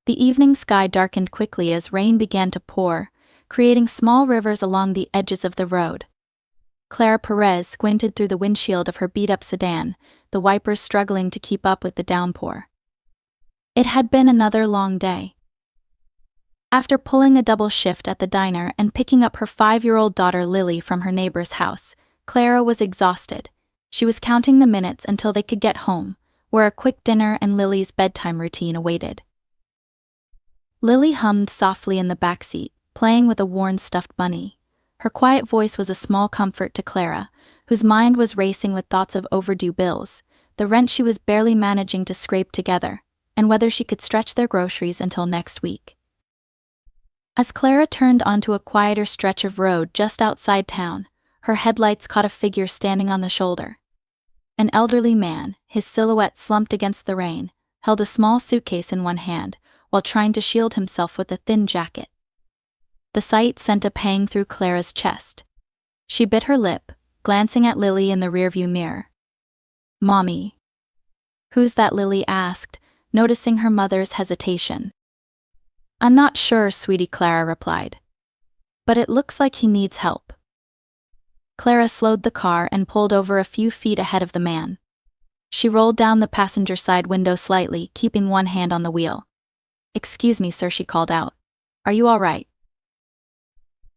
The evening sky darkened quickly as rain began to pour, creating small rivers along the edges of the road. Clara Perez squinted through the windshield of her beat-up sedan, the wipers struggling to keep up with the downpour. It had been another long day. After pulling a double shift at the diner and picking up her 5-year-old daughter Lily from her neighbor's house, Clara was exhausted. She was counting the minutes until they could get home, where a quick dinner and Lily's bedtime routine awaited. Lily hummed softly in the backseat, playing with a worn stuffed bunny. Her quiet voice was a small comfort to Clara, whose mind was racing with thoughts of overdue bills, the rent she was barely managing to scrape together, and whether she could stretch their groceries until next week. As Clara turned onto a quieter stretch of road just outside town, her headlights caught a figure standing on the shoulder. An elderly man, his silhouette slumped against the rain, held a small suitcase in one hand, while trying to shield himself with a thin jacket. The sight sent a pang through Clara's chest. She bit her lip, glancing at Lily in the rearview mirror. "Mommy." "Who's that?" Lily asked, noticing her mother's hesitation. "I'm not sure, sweetie," Clara replied. "But it looks like he needs help." Clara slowed the car and pulled over a few feet ahead of the man. She rolled down the passenger side window slightly, keeping one hand on the wheel. "Excuse me, sir," she called out. "Are you all right?"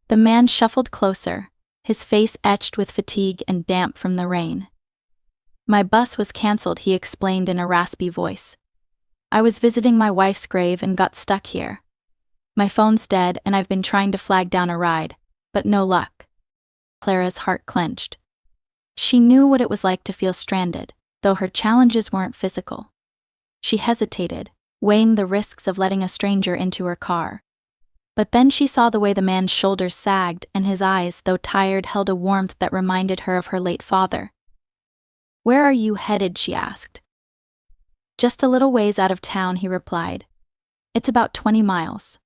The man shuffled closer, his face etched with fatigue and damp from the rain. "My bus was canceled," he explained in a raspy voice. "I was visiting my wife's grave and got stuck here. My phone's dead and I've been trying to flag down a ride, but no luck." Clara's heart clenched. She knew what it was like to feel stranded, though her challenges weren't physical. She hesitated, weighing the risks of letting a stranger into her car. But then she saw the way the man's shoulders sagged and his eyes, though tired, held a warmth that reminded her of her late father. "Where are you headed?" she asked. "Just a little ways out of town," he replied. "It's about 20 miles.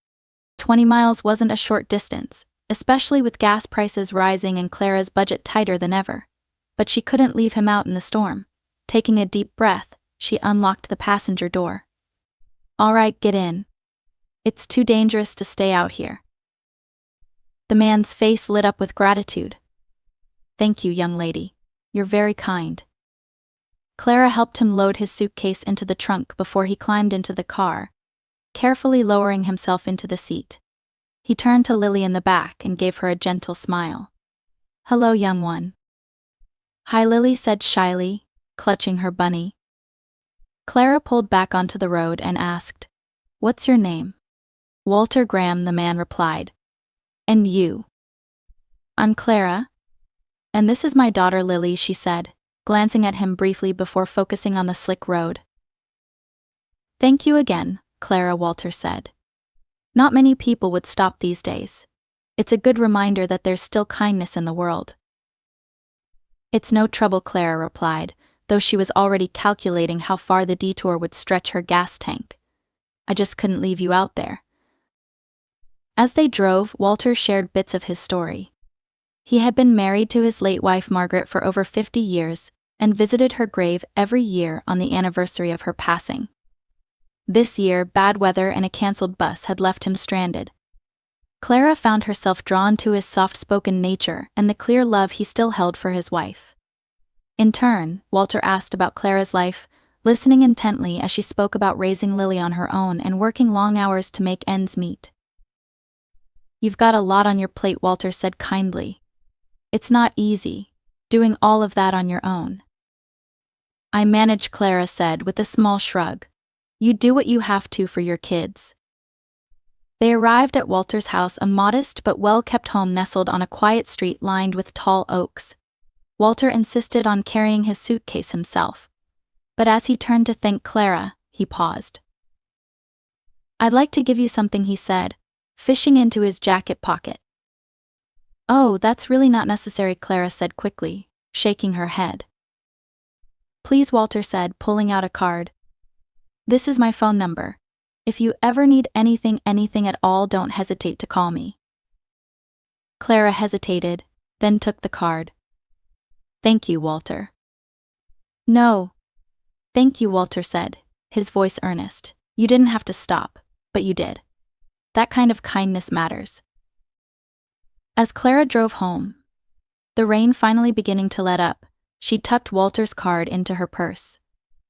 20 miles wasn't a short distance, especially with gas prices rising and Clara's budget tighter than ever. But she couldn't leave him out in the storm. Taking a deep breath, she unlocked the passenger door. "All right, get in. It's too dangerous to stay out here." The man's face lit up with gratitude. "Thank you, young lady. You're very kind." Clara helped him load his suitcase into the trunk before he climbed into the car, carefully lowering himself into the seat. He turned to Lily in the back and gave her a gentle smile. "Hello, young one." "Hi," Lily said shyly, clutching her bunny. Clara pulled back onto the road and asked, "What's your name?" "Walter Graham," the man replied. "And you?" "I'm Clara. And this is my daughter Lily," she said, glancing at him briefly before focusing on the slick road. "Thank you again, Clara," Walter said. "Not many people would stop these days. It's a good reminder that there's still kindness in the world." "It's no trouble," Clara replied, though she was already calculating how far the detour would stretch her gas tank. "I just couldn't leave you out there." As they drove, Walter shared bits of his story. He had been married to his late wife Margaret for over 50 years, and visited her grave every year on the anniversary of her passing. This year, bad weather and a cancelled bus had left him stranded. Clara found herself drawn to his soft-spoken nature and the clear love he still held for his wife. In turn, Walter asked about Clara's life, listening intently as she spoke about raising Lily on her own and working long hours to make ends meet. "You've got a lot on your plate," Walter said kindly. "It's not easy, doing all of that on your own." "I manage," Clara said with a small shrug. "You do what you have to for your kids." They arrived at Walter's house, a modest but well-kept home nestled on a quiet street lined with tall oaks. Walter insisted on carrying his suitcase himself. But as he turned to thank Clara, he paused. "I'd like to give you something," he said, fishing into his jacket pocket. "Oh, that's really not necessary," Clara said quickly, shaking her head. "Please," Walter said, pulling out a card. "This is my phone number. If you ever need anything at all, don't hesitate to call me." Clara hesitated, then took the card. "Thank you, Walter." "No. Thank you," Walter said, his voice earnest. "You didn't have to stop. but you did. That kind of kindness matters. As Clara drove home, the rain finally beginning to let up, she tucked Walter's card into her purse.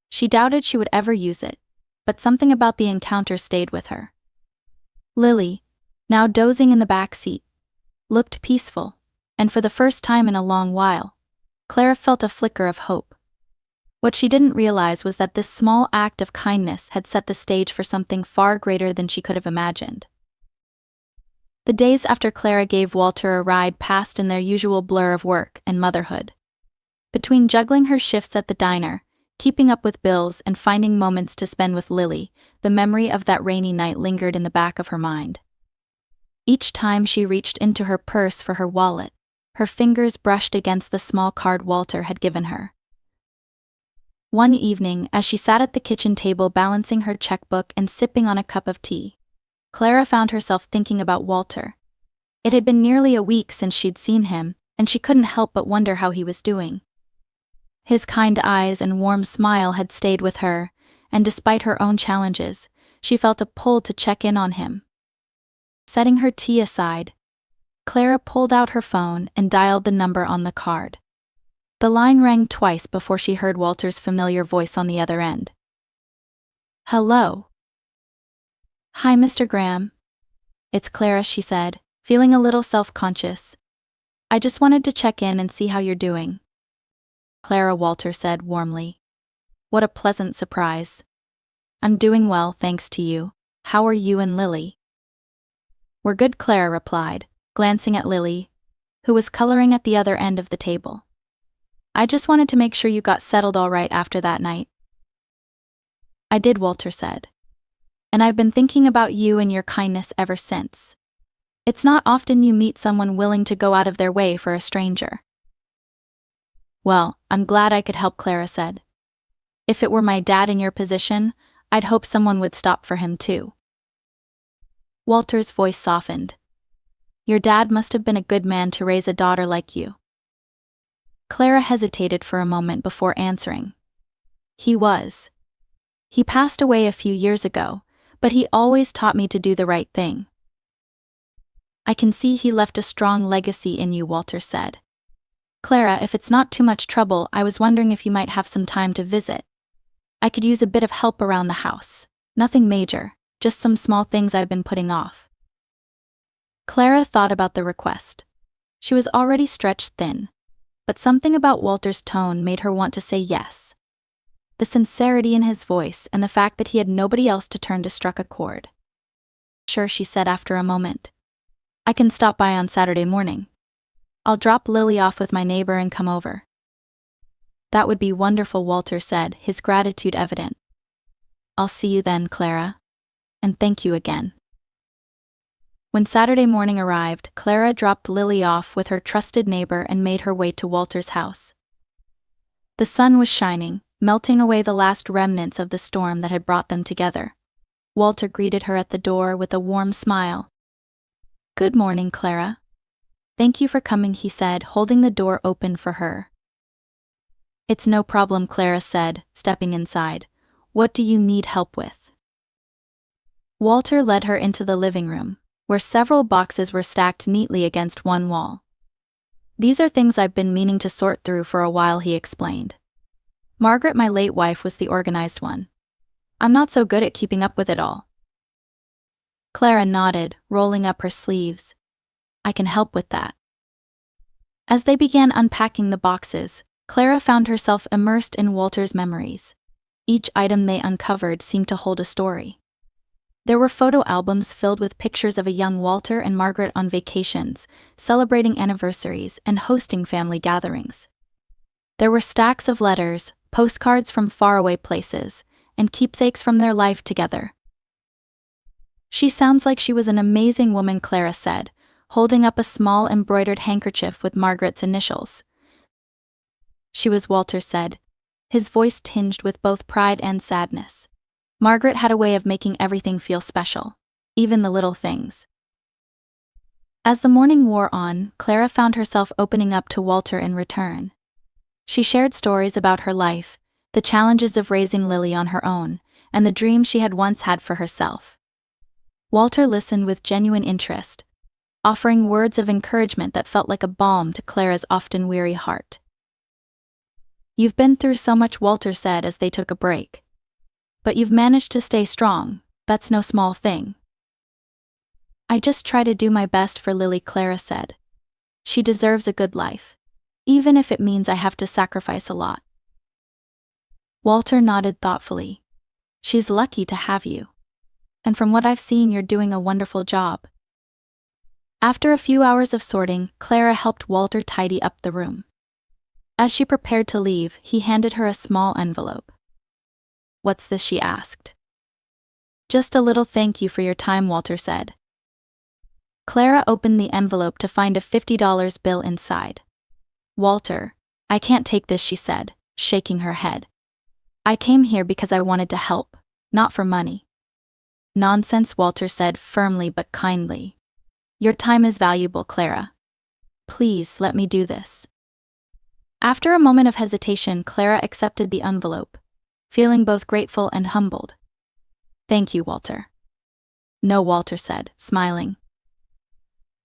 She doubted she would ever use it, but something about the encounter stayed with her. Lily, now dozing in the back seat, looked peaceful, and for the first time in a long while, Clara felt a flicker of hope. What she didn't realize was that this small act of kindness had set the stage for something far greater than she could have imagined. The days after Clara gave Walter a ride passed in their usual blur of work and motherhood. Between juggling her shifts at the diner, keeping up with bills, and finding moments to spend with Lily, the memory of that rainy night lingered in the back of her mind. Each time she reached into her purse for her wallet, her fingers brushed against the small card Walter had given her. One evening, as she sat at the kitchen table balancing her checkbook and sipping on a cup of tea, Clara found herself thinking about Walter. It had been nearly a week since she'd seen him, and she couldn't help but wonder how he was doing. His kind eyes and warm smile had stayed with her, and despite her own challenges, she felt a pull to check in on him. Setting her tea aside, Clara pulled out her phone and dialed the number on the card. The line rang twice before she heard Walter's familiar voice on the other end. "Hello." "Hi, Mr. Graham. It's Clara," she said, feeling a little self-conscious. "I just wanted to check in and see how you're doing." "Clara," Walter said warmly. "What a pleasant surprise. I'm doing well, thanks to you. How are you and Lily?" "We're good," Clara replied, glancing at Lily, who was coloring at the other end of the table. "I just wanted to make sure you got settled all right after that night." "I did," Walter said. "And I've been thinking about you and your kindness ever since. It's not often you meet someone willing to go out of their way for a stranger." "Well, I'm glad I could help," Clara said. "If it were my dad in your position, I'd hope someone would stop for him too." Walter's voice softened. "Your dad must have been a good man to raise a daughter like you." Clara hesitated for a moment before answering. "He was. He passed away a few years ago, but he always taught me to do the right thing." "I can see he left a strong legacy in you," Walter said. "Clara, if it's not too much trouble, I was wondering if you might have some time to visit. I could use a bit of help around the house. Nothing major, just some small things I've been putting off." Clara thought about the request. She was already stretched thin, but something about Walter's tone made her want to say yes. The sincerity in his voice and the fact that he had nobody else to turn to struck a chord. "Sure," she said after a moment. "I can stop by on Saturday morning. I'll drop Lily off with my neighbor and come over." "That would be wonderful," Walter said, his gratitude evident. "I'll see you then, Clara. And thank you again." When Saturday morning arrived, Clara dropped Lily off with her trusted neighbor and made her way to Walter's house. The sun was shining, melting away the last remnants of the storm that had brought them together. Walter greeted her at the door with a warm smile. "Good morning, Clara. Thank you for coming," he said, holding the door open for her. "It's no problem," Clara said, stepping inside. "What do you need help with?" Walter led her into the living room, where several boxes were stacked neatly against one wall. "These are things I've been meaning to sort through for a while," he explained. "Margaret, my late wife, was the organized one. I'm not so good at keeping up with it all." Clara nodded, rolling up her sleeves. "I can help with that." As they began unpacking the boxes, Clara found herself immersed in Walter's memories. Each item they uncovered seemed to hold a story. There were photo albums filled with pictures of a young Walter and Margaret on vacations, celebrating anniversaries, and hosting family gatherings. There were stacks of letters, postcards from faraway places, and keepsakes from their life together. "She sounds like she was an amazing woman," Clara said, holding up a small embroidered handkerchief with Margaret's initials. "She was," Walter said, his voice tinged with both pride and sadness. "Margaret had a way of making everything feel special, even the little things." As the morning wore on, Clara found herself opening up to Walter in return. She shared stories about her life, the challenges of raising Lily on her own, and the dreams she had once had for herself. Walter listened with genuine interest, offering words of encouragement that felt like a balm to Clara's often weary heart. "You've been through so much," Walter said as they took a break. "But you've managed to stay strong, that's no small thing." "I just try to do my best for Lily," Clara said. "She deserves a good life, even if it means I have to sacrifice a lot." Walter nodded thoughtfully. "She's lucky to have you. And from what I've seen, you're doing a wonderful job." After a few hours of sorting, Clara helped Walter tidy up the room. As she prepared to leave, he handed her a small envelope. "What's this?" she asked. "Just a little thank you for your time," Walter said. Clara opened the envelope to find a $50 bill inside. "Walter, I can't take this," she said, shaking her head. "I came here because I wanted to help, not for money." "Nonsense," Walter said firmly but kindly. "Your time is valuable, Clara. Please let me do this." After a moment of hesitation, Clara accepted the envelope, feeling both grateful and humbled. "Thank you, Walter." "No," Walter said, smiling.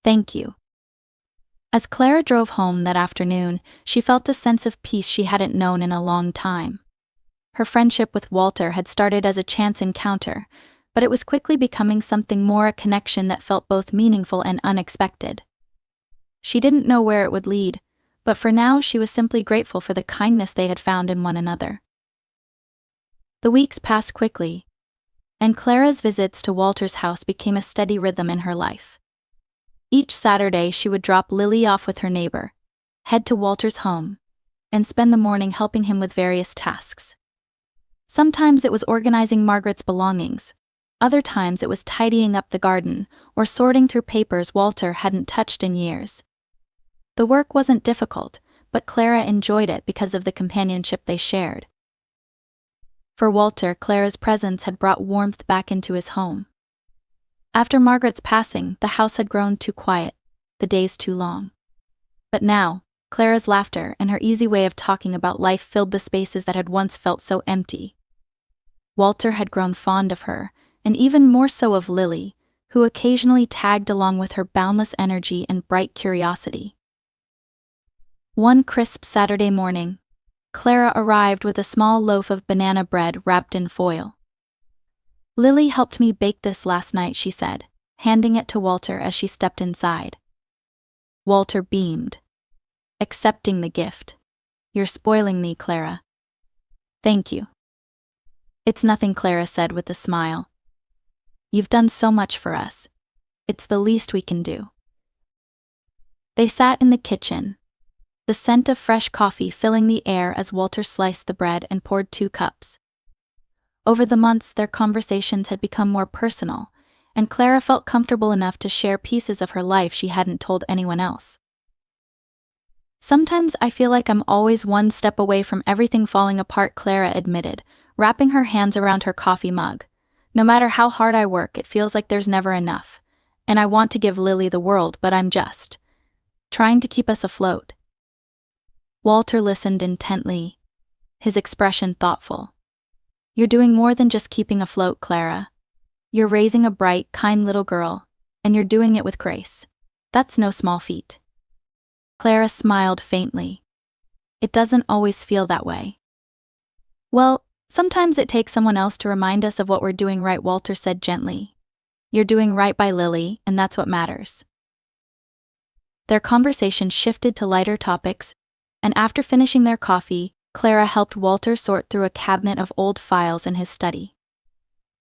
"Thank you." As Clara drove home that afternoon, she felt a sense of peace she hadn't known in a long time. Her friendship with Walter had started as a chance encounter, but it was quickly becoming something more, a connection that felt both meaningful and unexpected. She didn't know where it would lead, but for now she was simply grateful for the kindness they had found in one another. The weeks passed quickly, and Clara's visits to Walter's house became a steady rhythm in her life. Each Saturday she would drop Lily off with her neighbor, head to Walter's home, and spend the morning helping him with various tasks. Sometimes it was organizing Margaret's belongings, other times it was tidying up the garden or sorting through papers Walter hadn't touched in years. The work wasn't difficult, but Clara enjoyed it because of the companionship they shared. For Walter, Clara's presence had brought warmth back into his home. After Margaret's passing, the house had grown too quiet, the days too long. But now, Clara's laughter and her easy way of talking about life filled the spaces that had once felt so empty. Walter had grown fond of her, and even more so of Lily, who occasionally tagged along with her boundless energy and bright curiosity. One crisp Saturday morning, Clara arrived with a small loaf of banana bread wrapped in foil. "Lily helped me bake this last night," she said, handing it to Walter as she stepped inside. Walter beamed, accepting the gift. "You're spoiling me, Clara." "Thank you." "It's nothing," Clara said with a smile. "You've done so much for us. It's the least we can do." They sat in the kitchen, the scent of fresh coffee filling the air as Walter sliced the bread and poured 2 cups. Over the months, their conversations had become more personal, and Clara felt comfortable enough to share pieces of her life she hadn't told anyone else. "Sometimes I feel like I'm always one step away from everything falling apart," Clara admitted, wrapping her hands around her coffee mug. "No matter how hard I work, it feels like there's never enough. And I want to give Lily the world, but I'm just trying to keep us afloat." Walter listened intently, his expression thoughtful. "You're doing more than just keeping afloat, Clara. You're raising a bright, kind little girl, and you're doing it with grace. That's no small feat." Clara smiled faintly. "It doesn't always feel that way." "Well, sometimes it takes someone else to remind us of what we're doing right," Walter said gently. "You're doing right by Lily, and that's what matters." Their conversation shifted to lighter topics, and after finishing their coffee, Clara helped Walter sort through a cabinet of old files in his study.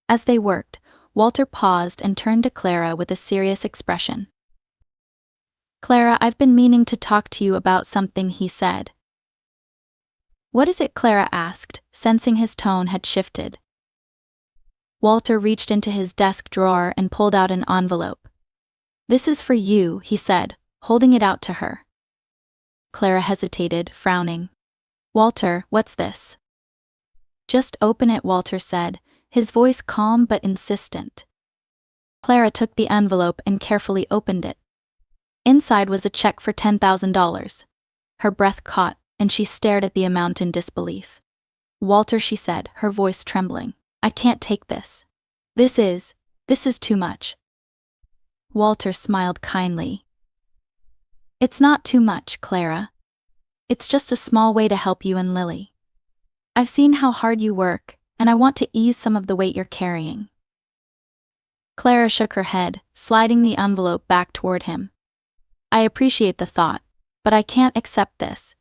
As they worked, Walter paused and turned to Clara with a serious expression. "Clara, I've been meaning to talk to you about something," he said. "What is it?" Clara asked, sensing his tone had shifted. Walter reached into his desk drawer and pulled out an envelope. "This is for you," he said, holding it out to her. Clara hesitated, frowning. "Walter, what's this?" "Just open it," Walter said, his voice calm but insistent. Clara took the envelope and carefully opened it. Inside was a check for $10,000. Her breath caught, and she stared at the amount in disbelief. "Walter," she said, her voice trembling, "I can't take this. This is This is too much. Walter smiled kindly. It's not too much, Clara. It's just a small way to help you and Lily. I've seen how hard you work, and I want to ease some of the weight you're carrying. Clara shook her head, sliding the envelope back toward him. I appreciate the thought, but I can't accept this.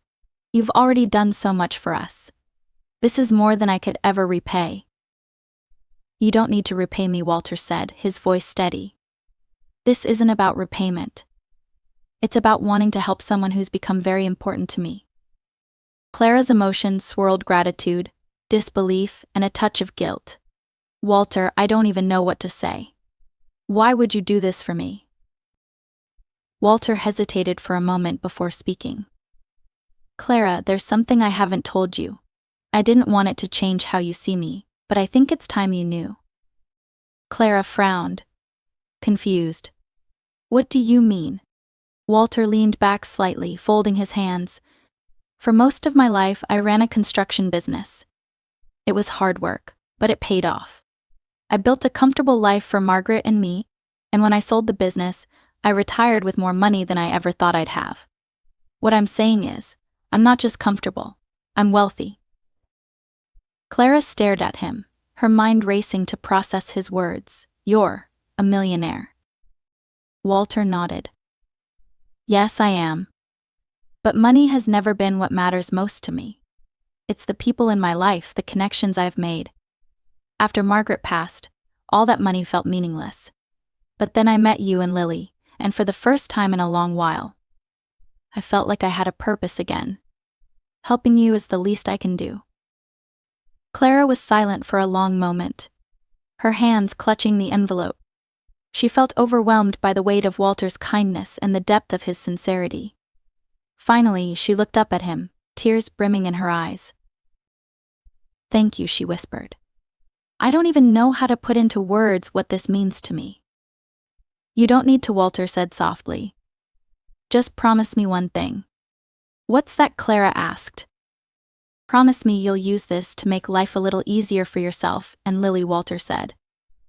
You've already done so much for us. This is more than I could ever repay. You don't need to repay me, Walter said, his voice steady. This isn't about repayment. It's about wanting to help someone who's become very important to me. Clara's emotions swirled gratitude, disbelief, and a touch of guilt. Walter, I don't even know what to say. Why would you do this for me? Walter hesitated for a moment before speaking. Clara, there's something I haven't told you. I didn't want it to change how you see me, but I think it's time you knew. Clara frowned, confused. What do you mean? Walter leaned back slightly, folding his hands. For most of my life, I ran a construction business. It was hard work, but it paid off. I built a comfortable life for Margaret and me, and when I sold the business, I retired with more money than I ever thought I'd have. What I'm saying is, I'm not just comfortable, I'm wealthy. Clara stared at him, her mind racing to process his words. You're a millionaire. Walter nodded. Yes, I am. But money has never been what matters most to me. It's the people in my life, the connections I've made. After Margaret passed, all that money felt meaningless. But then I met you and Lily, and for the first time in a long while, I felt like I had a purpose again. Helping you is the least I can do. Clara was silent for a long moment, her hands clutching the envelope. She felt overwhelmed by the weight of Walter's kindness and the depth of his sincerity. Finally, she looked up at him, tears brimming in her eyes. Thank you, she whispered. I don't even know how to put into words what this means to me. You don't need to, Walter said softly. Just promise me one thing. What's that? Clara asked. Promise me you'll use this to make life a little easier for yourself and Lily, Walter said.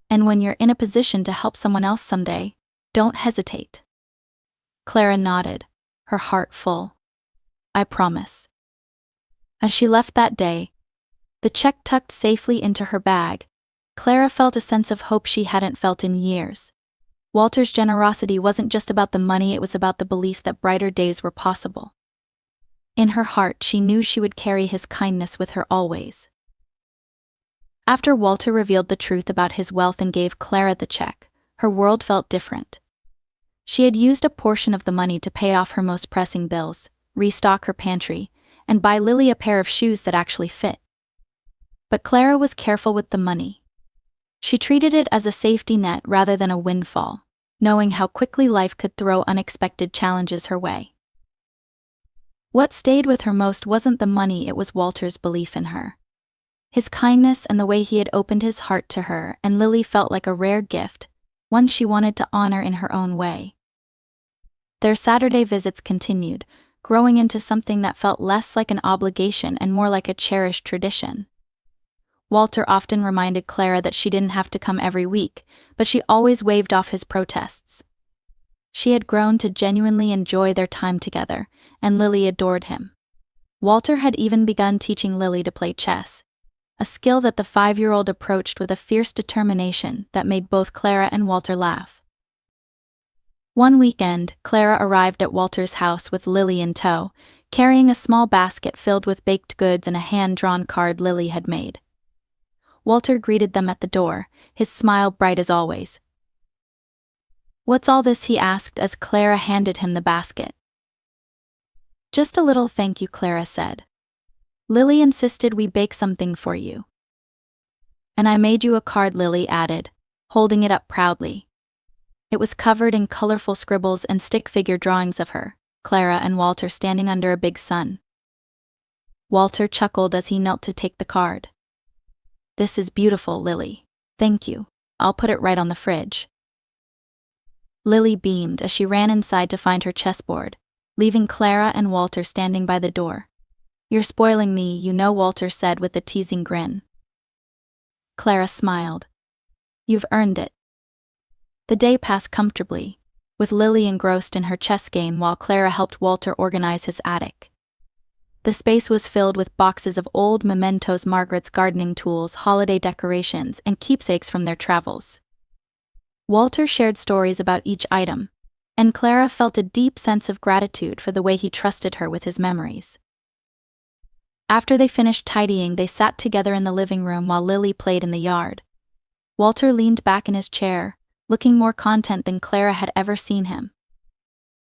And when you're in a position to help someone else someday, don't hesitate. Clara nodded, her heart full. I promise. As she left that day, the check tucked safely into her bag, Clara felt a sense of hope she hadn't felt in years. Walter's generosity wasn't just about the money, it was about the belief that brighter days were possible. In her heart, she knew she would carry his kindness with her always. After Walter revealed the truth about his wealth and gave Clara the check, her world felt different. She had used a portion of the money to pay off her most pressing bills, restock her pantry, and buy Lily a pair of shoes that actually fit. But Clara was careful with the money. She treated it as a safety net rather than a windfall, knowing how quickly life could throw unexpected challenges her way. What stayed with her most wasn't the money, it was Walter's belief in her. His kindness and the way he had opened his heart to her and Lily felt like a rare gift, one she wanted to honor in her own way. Their Saturday visits continued, growing into something that felt less like an obligation and more like a cherished tradition. Walter often reminded Clara that she didn't have to come every week, but she always waved off his protests. She had grown to genuinely enjoy their time together, and Lily adored him. Walter had even begun teaching Lily to play chess, a skill that the 5-year-old approached with a fierce determination that made both Clara and Walter laugh. One weekend, Clara arrived at Walter's house with Lily in tow, carrying a small basket filled with baked goods and a hand-drawn card Lily had made. Walter greeted them at the door, his smile bright as always. What's all this? He asked as Clara handed him the basket. Just a little thank you, Clara said. Lily insisted we bake something for you. And I made you a card, Lily added, holding it up proudly. It was covered in colorful scribbles and stick figure drawings of her, Clara and Walter standing under a big sun. Walter chuckled as he knelt to take the card. This is beautiful, Lily. Thank you. I'll put it right on the fridge. Lily beamed as she ran inside to find her chessboard, leaving Clara and Walter standing by the door. You're spoiling me, you know, Walter said with a teasing grin. Clara smiled. You've earned it. The day passed comfortably, with Lily engrossed in her chess game while Clara helped Walter organize his attic. The space was filled with boxes of old mementos, Margaret's gardening tools, holiday decorations, and keepsakes from their travels. Walter shared stories about each item, and Clara felt a deep sense of gratitude for the way he trusted her with his memories. After they finished tidying, they sat together in the living room while Lily played in the yard. Walter leaned back in his chair, looking more content than Clara had ever seen him.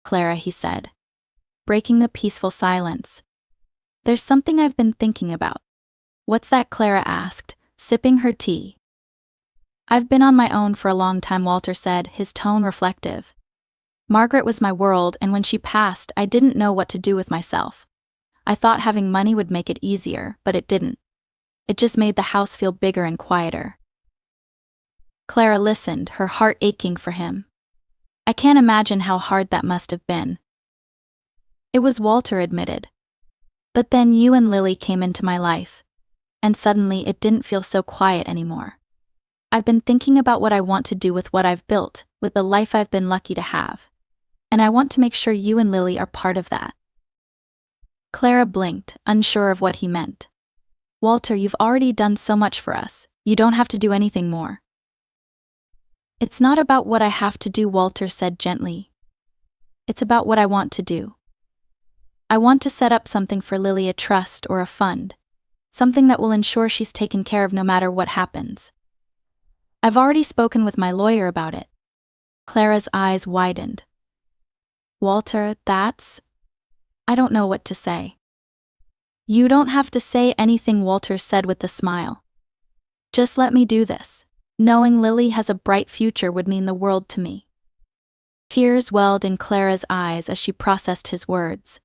"Clara," he said, breaking the peaceful silence, "there's something I've been thinking about." "What's that?" Clara asked, sipping her tea. "I've been on my own for a long time," Walter said, his tone reflective. "Margaret was my world, and when she passed, I didn't know what to do with myself. I thought having money would make it easier, but it didn't. It just made the house feel bigger and quieter." Clara listened, her heart aching for him. "I can't imagine how hard that must have been." "It was," Walter admitted. "But then you and Lily came into my life, and suddenly it didn't feel so quiet anymore. I've been thinking about what I want to do with what I've built, with the life I've been lucky to have. And I want to make sure you and Lily are part of that." Clara blinked, unsure of what he meant. "Walter, you've already done so much for us. You don't have to do anything more." "It's not about what I have to do," Walter said gently. "It's about what I want to do. I want to set up something for Lily, a trust or a fund. Something that will ensure she's taken care of no matter what happens. I've already spoken with my lawyer about it." Clara's eyes widened. "Walter, I don't know what to say." "You don't have to say anything," Walter said with a smile. "Just let me do this. Knowing Lily has a bright future would mean the world to me." Tears welled in Clara's eyes as she processed his words.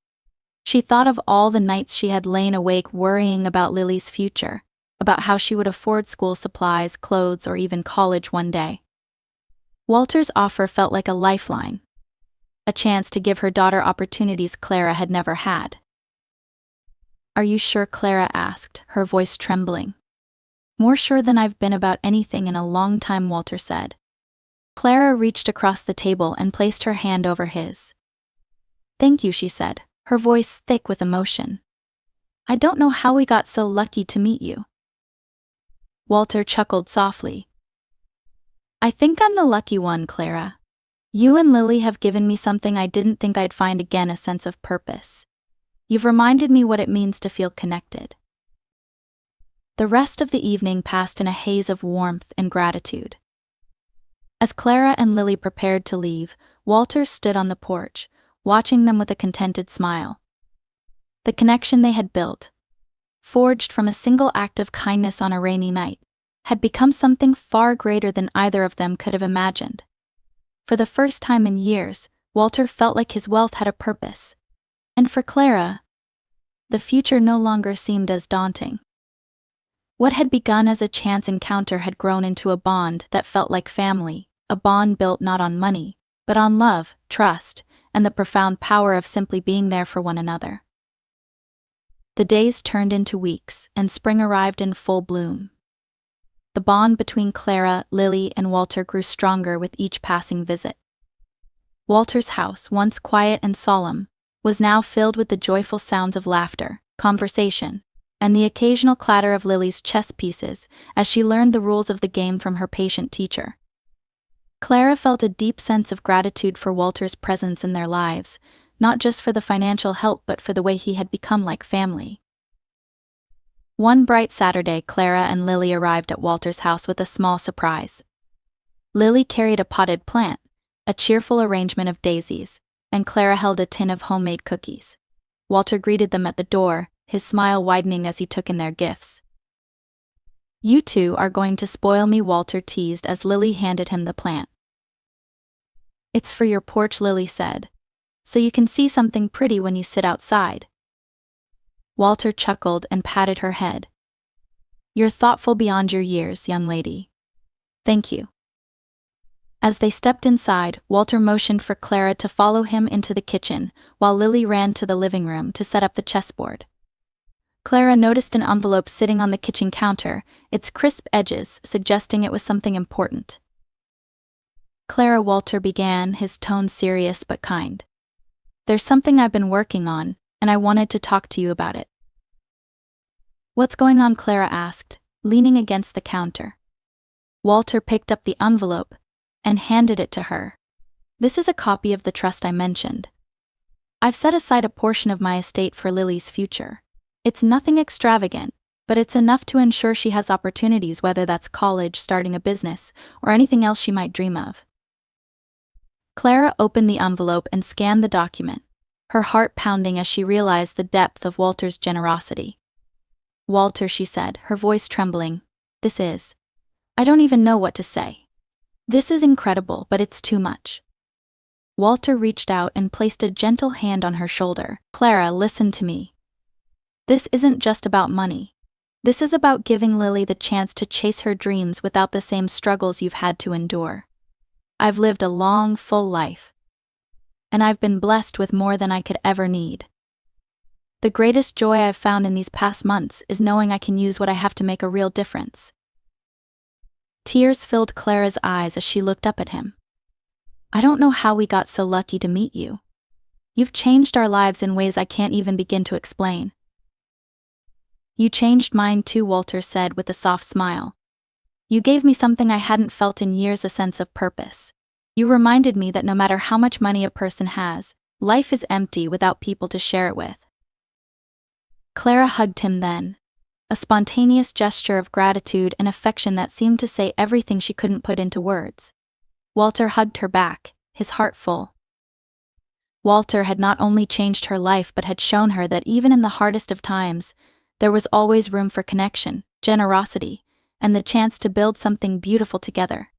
She thought of all the nights she had lain awake worrying about Lily's future, about how she would afford school supplies, clothes, or even college one day. Walter's offer felt like a lifeline, a chance to give her daughter opportunities Clara had never had. "Are you sure?" Clara asked, her voice trembling. "More sure than I've been about anything in a long time," Walter said. Clara reached across the table and placed her hand over his. "Thank you," she said, her voice thick with emotion. "I don't know how we got so lucky to meet you." Walter chuckled softly. "I think I'm the lucky one, Clara. You and Lily have given me something I didn't think I'd find again, a sense of purpose. You've reminded me what it means to feel connected." The rest of the evening passed in a haze of warmth and gratitude. As Clara and Lily prepared to leave, Walter stood on the porch, watching them with a contented smile. The connection they had built, forged from a single act of kindness on a rainy night, had become something far greater than either of them could have imagined. For the first time in years, Walter felt like his wealth had a purpose. And for Clara, the future no longer seemed as daunting. What had begun as a chance encounter had grown into a bond that felt like family, a bond built not on money, but on love, trust, and the profound power of simply being there for one another. The days turned into weeks, and spring arrived in full bloom. The bond between Clara, Lily, and Walter grew stronger with each passing visit. Walter's house, once quiet and solemn, was now filled with the joyful sounds of laughter, conversation, and the occasional clatter of Lily's chess pieces as she learned the rules of the game from her patient teacher. Clara felt a deep sense of gratitude for Walter's presence in their lives, not just for the financial help but for the way he had become like family. One bright Saturday, Clara and Lily arrived at Walter's house with a small surprise. Lily carried a potted plant, a cheerful arrangement of daisies, and Clara held a tin of homemade cookies. Walter greeted them at the door, his smile widening as he took in their gifts. "You two are going to spoil me," Walter teased as Lily handed him the plant. "It's for your porch," Lily said, "so you can see something pretty when you sit outside." Walter chuckled and patted her head. "You're thoughtful beyond your years, young lady. Thank you." As they stepped inside, Walter motioned for Clara to follow him into the kitchen, while Lily ran to the living room to set up the chessboard. Clara noticed an envelope sitting on the kitchen counter, its crisp edges suggesting it was something important. Clara, Walter began, his tone serious but kind. There's something I've been working on, and I wanted to talk to you about it. What's going on? Clara asked, leaning against the counter. Walter picked up the envelope and handed it to her. This is a copy of the trust I mentioned. I've set aside a portion of my estate for Lily's future. It's nothing extravagant, but it's enough to ensure she has opportunities, whether that's college, starting a business, or anything else she might dream of. Clara opened the envelope and scanned the document, her heart pounding as she realized the depth of Walter's generosity. Walter, she said, her voice trembling, I don't even know what to say. This is incredible, but it's too much. Walter reached out and placed a gentle hand on her shoulder. Clara, listen to me. This isn't just about money. This is about giving Lily the chance to chase her dreams without the same struggles you've had to endure. I've lived a long, full life, and I've been blessed with more than I could ever need. The greatest joy I've found in these past months is knowing I can use what I have to make a real difference. Tears filled Clara's eyes as she looked up at him. I don't know how we got so lucky to meet you. You've changed our lives in ways I can't even begin to explain. You changed mine too, Walter said with a soft smile. You gave me something I hadn't felt in years, a sense of purpose. You reminded me that no matter how much money a person has, life is empty without people to share it with. Clara hugged him then, a spontaneous gesture of gratitude and affection that seemed to say everything she couldn't put into words. Walter hugged her back, his heart full. Walter had not only changed her life but had shown her that even in the hardest of times, there was always room for connection, generosity, and the chance to build something beautiful together.